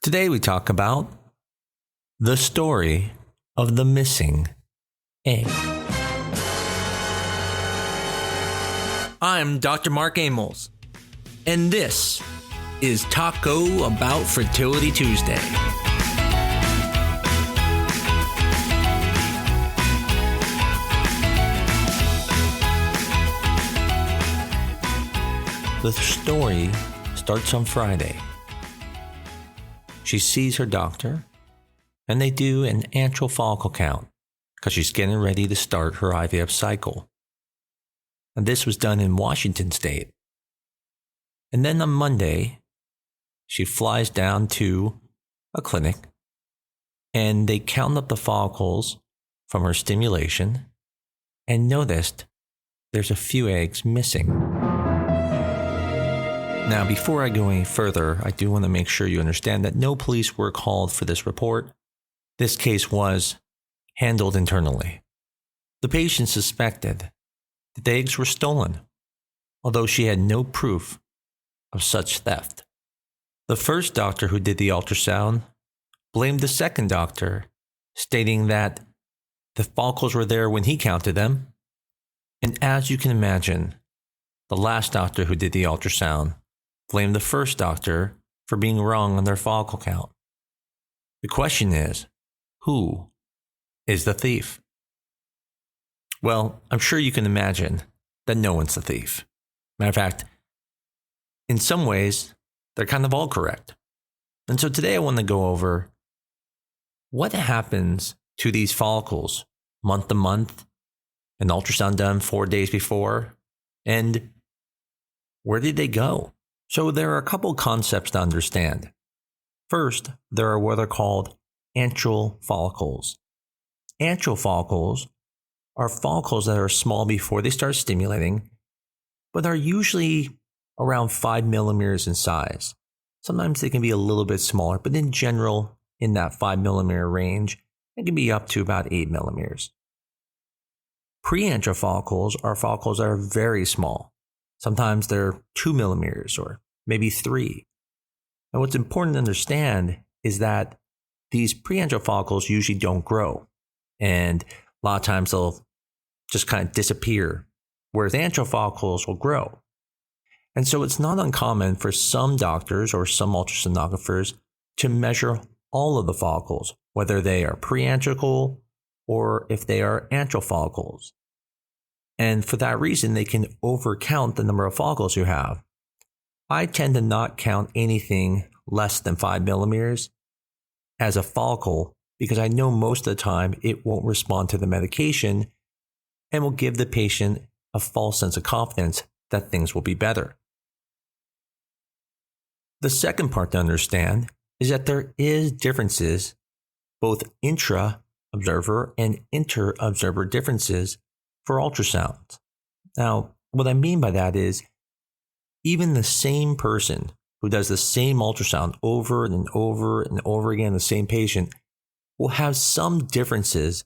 Today we talk about the story of the missing egg. I'm Dr. Mark Amols, and this is Taco Bout Fertility Tuesday. The story starts on Friday. She sees her doctor, and they do an antral follicle count because she's getting ready to start her IVF cycle. And this was done in Washington State. And then on Monday, she flies down to a clinic, and they count up the follicles from her stimulation and noticed there's a few eggs missing. Now, before I go any further, I do want to make sure you understand that no police were called for this report. This case was handled internally. The patient suspected that the eggs were stolen, although she had no proof of such theft. The first doctor who did the ultrasound blamed the second doctor, stating that the follicles were there when he counted them. And as you can imagine, the last doctor who did the ultrasound blamed the first doctor for being wrong on their follicle count. The question is, who is the thief? Well, I'm sure you can imagine that no one's the thief. Matter of fact, in some ways, they're kind of all correct. And so today I want to go over what happens to these follicles month to month, an ultrasound done 4 days before, and where did they go? So there are a couple concepts to understand. First, there are what are called antral follicles. Antral follicles are follicles that are small before they start stimulating, but are usually around 5 millimeters in size. Sometimes they can be a little bit smaller, but in general, in that 5 millimeter range, it can be up to about 8 millimeters. Preantral follicles are follicles that are very small. Sometimes they're 2 millimeters or maybe 3. And what's important to understand is that these preantral follicles usually don't grow. And a lot of times they'll just kind of disappear, whereas antral follicles will grow. And so it's not uncommon for some doctors or some ultrasonographers to measure all of the follicles, whether they are preantral or if they are antral follicles. And for that reason, they can overcount the number of follicles you have. I tend to not count anything less than 5 millimeters as a follicle because I know most of the time it won't respond to the medication and will give the patient a false sense of confidence that things will be better. The second part to understand is that there is differences, both intra-observer and inter-observer differences for ultrasound. Now, what I mean by that is even the same person who does the same ultrasound over and over and over again, the same patient, will have some differences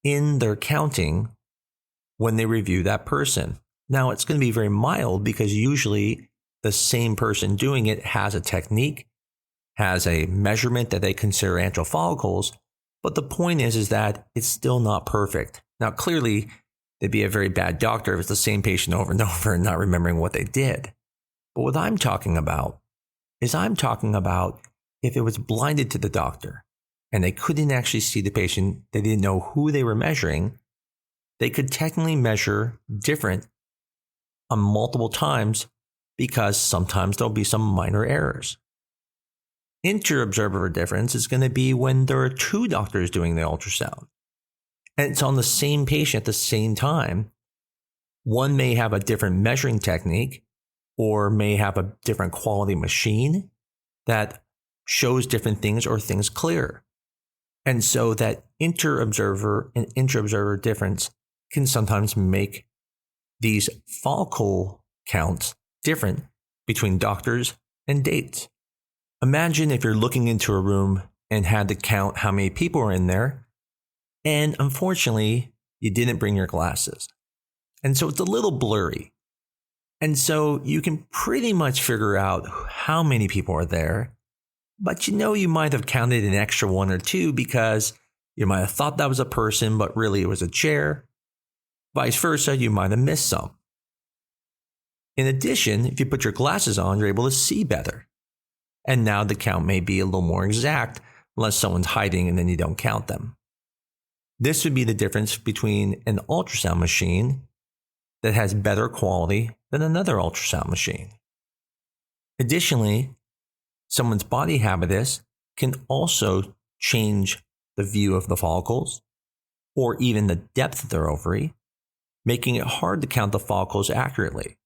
in their counting when they review that person. Now, it's going to be very mild because usually the same person doing it has a technique, has a measurement that they consider antral follicles, but the point is that it's still not perfect. Now, clearly, they'd be a very bad doctor if it's the same patient over and over and not remembering what they did. But what I'm talking about is if it was blinded to the doctor and they couldn't actually see the patient, they didn't know who they were measuring, they could technically measure different on multiple times because sometimes there'll be some minor errors. Inter-observer difference is going to be when there are two doctors doing the ultrasound. And it's on the same patient at the same time. One may have a different measuring technique or may have a different quality machine that shows different things or things clear. And so that inter-observer and intra-observer difference can sometimes make these follicle counts different between doctors and dates. Imagine if you're looking into a room and had to count how many people are in there, and unfortunately, you didn't bring your glasses. And so it's a little blurry. And so you can pretty much figure out how many people are there, but you might have counted an extra one or two because you might have thought that was a person, but really it was a chair. Vice versa, you might have missed some. In addition, if you put your glasses on, you're able to see better. And now the count may be a little more exact unless someone's hiding and then you don't count them. This would be the difference between an ultrasound machine that has better quality than another ultrasound machine. Additionally, someone's body habitus can also change the view of the follicles or even the depth of their ovary, making it hard to count the follicles accurately.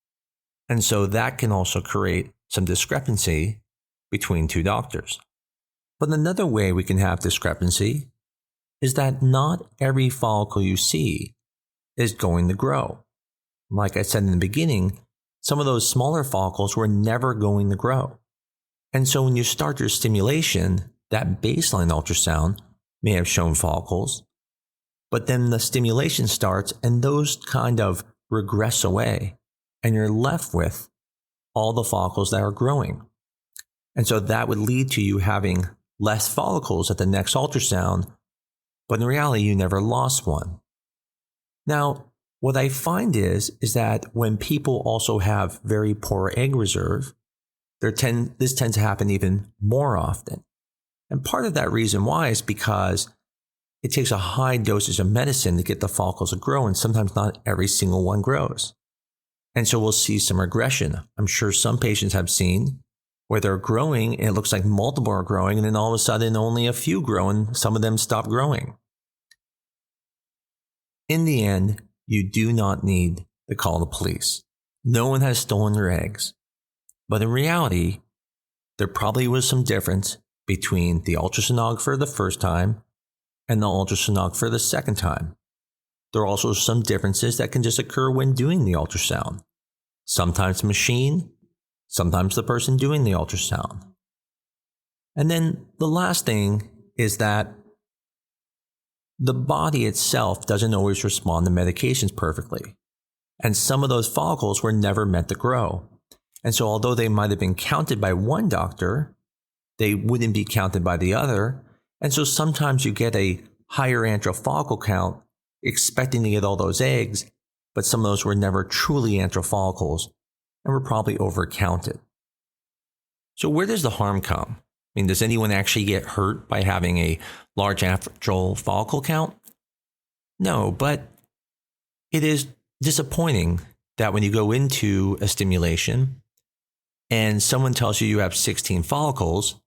And so that can also create some discrepancy between two doctors. But another way we can have discrepancy is that not every follicle you see is going to grow. Like I said in the beginning, some of those smaller follicles were never going to grow. And so when you start your stimulation, that baseline ultrasound may have shown follicles, but then the stimulation starts and those kind of regress away, and you're left with all the follicles that are growing. And so that would lead to you having less follicles at the next ultrasound, but in reality, you never lost one. Now, what I find is that when people also have very poor egg reserve, this tends to happen even more often. And part of that reason why is because it takes a high dosage of medicine to get the follicles to grow, and sometimes not every single one grows. And so we'll see some regression. I'm sure some patients have seen where they're growing and it looks like multiple are growing, and then all of a sudden only a few grow and some of them stop growing. In the end, you do not need to call the police. No one has stolen your eggs. But in reality, there probably was some difference between the ultrasonographer the first time and the ultrasonographer the second time. There are also some differences that can just occur when doing the ultrasound. Sometimes the machine, sometimes the person doing the ultrasound. And then the last thing is that the body itself doesn't always respond to medications perfectly. And some of those follicles were never meant to grow. And so although they might have been counted by one doctor, they wouldn't be counted by the other. And so sometimes you get a higher antral follicle count expecting to get all those eggs, but some of those were never truly antral follicles and were probably overcounted. So where does the harm come? I mean, does anyone actually get hurt by having a large antral follicle count? No, but it is disappointing that when you go into a stimulation and someone tells you you have 16 follicles,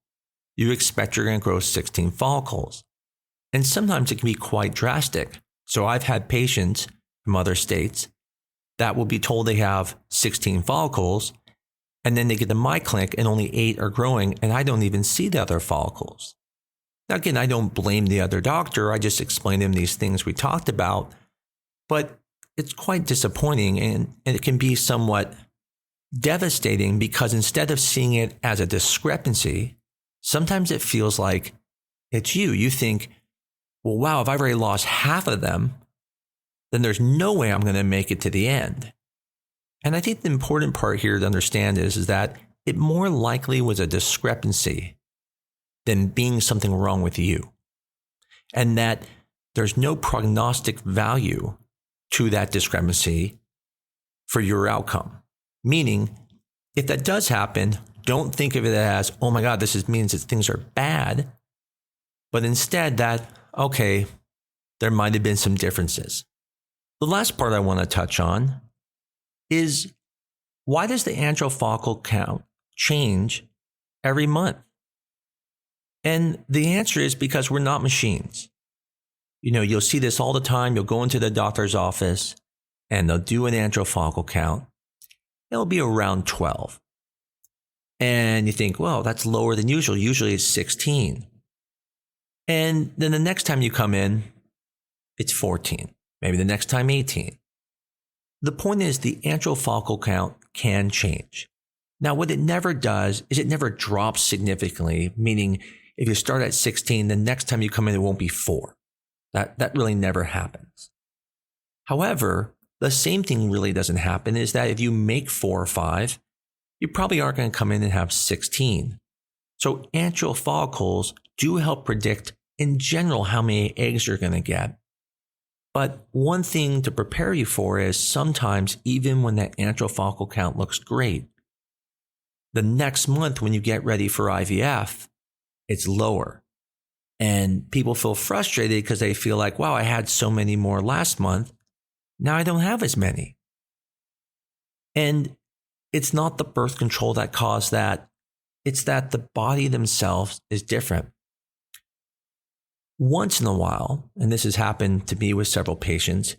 you expect you're going to grow 16 follicles. And sometimes it can be quite drastic. So I've had patients from other states that will be told they have 16 follicles, and then they get to my clinic and only 8 are growing, and I don't even see the other follicles. Now, again, I don't blame the other doctor. I just explain to them these things we talked about. But it's quite disappointing, and it can be somewhat devastating because instead of seeing it as a discrepancy, sometimes it feels like it's you. You think, well, wow, if I've already lost half of them, then there's no way I'm going to make it to the end. And I think the important part here to understand is that it more likely was a discrepancy than being something wrong with you. And that there's no prognostic value to that discrepancy for your outcome. Meaning, if that does happen, don't think of it as, oh my God, means that things are bad. But instead that, okay, there might have been some differences. The last part I want to touch on is, why does the antral follicle count change every month? And the answer is because we're not machines. You'll see this all the time. You'll go into the doctor's office and they'll do an antral follicle count. It'll be around 12. And you think, well, that's lower than usual. Usually it's 16. And then the next time you come in, it's 14. Maybe the next time 18. The point is the antral follicle count can change. Now, what it never does is it never drops significantly, meaning if you start at 16, the next time you come in, it won't be 4. That really never happens. However, the same thing really doesn't happen is that if you make 4 or 5, you probably aren't going to come in and have 16. So antral follicles do help predict in general how many eggs you're going to get. But one thing to prepare you for is sometimes even when that antral follicle count looks great, the next month when you get ready for IVF, it's lower. And people feel frustrated because they feel like, wow, I had so many more last month. Now I don't have as many. And it's not the birth control that caused that. It's that the body themselves is different. Once in a while, and this has happened to me with several patients,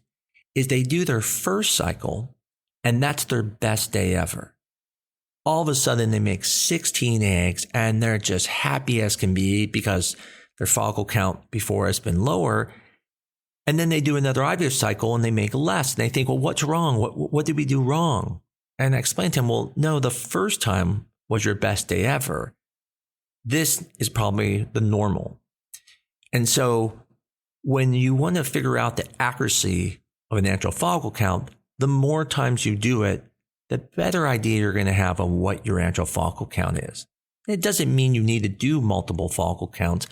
is they do their first cycle and that's their best day ever. All of a sudden they make 16 eggs and they're just happy as can be because their follicle count before has been lower. And then they do another IVF cycle and they make less. And they think, well, what's wrong? What did we do wrong? And I explained to them, well, no, the first time was your best day ever. This is probably the normal. And so when you want to figure out the accuracy of an antral follicle count, the more times you do it, the better idea you're going to have on what your antral follicle count is. It doesn't mean you need to do multiple follicle counts,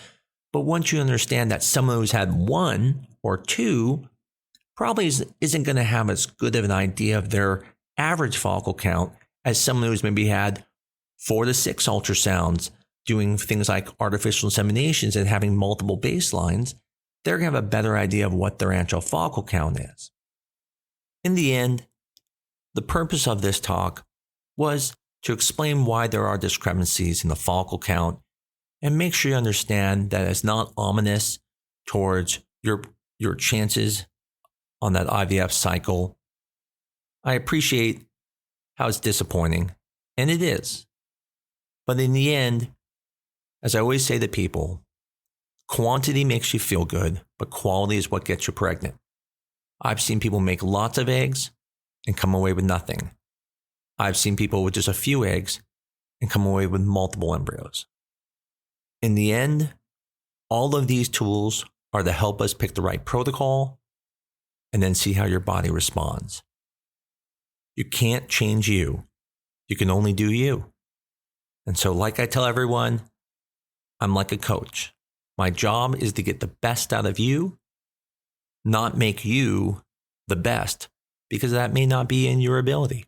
but once you understand that someone who's had 1 or 2 probably isn't going to have as good of an idea of their average follicle count as someone who's maybe had 4 to 6 ultrasounds, doing things like artificial inseminations and having multiple baselines, they're going to have a better idea of what their antral follicle count is. In the end, the purpose of this talk was to explain why there are discrepancies in the follicle count and make sure you understand that it's not ominous towards your chances on that IVF cycle. I appreciate how it's disappointing, and it is. But in the end, as I always say to people, quantity makes you feel good, but quality is what gets you pregnant. I've seen people make lots of eggs and come away with nothing. I've seen people with just a few eggs and come away with multiple embryos. In the end, all of these tools are to help us pick the right protocol and then see how your body responds. You can't change you. You can only do you. And so like I tell everyone, I'm like a coach. My job is to get the best out of you, not make you the best, because that may not be in your ability.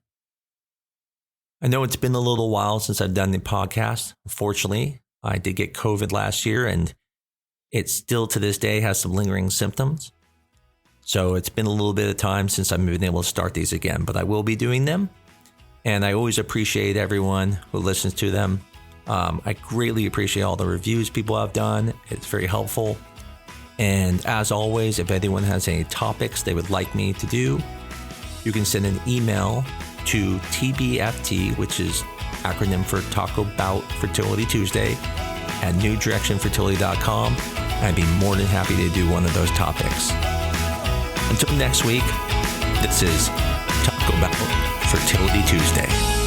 I know it's been a little while since I've done the podcast. Unfortunately, I did get COVID last year and it still to this day has some lingering symptoms. So it's been a little bit of time since I've been able to start these again, but I will be doing them. And I always appreciate everyone who listens to them. I greatly appreciate all the reviews people have done. It's very helpful. And as always, if anyone has any topics they would like me to do, you can send an email to TBFT, which is acronym for Taco Bout Fertility Tuesday, at newdirectionfertility.com. I'd be more than happy to do one of those topics. Until next week, this is Taco Bout Fertility Tuesday.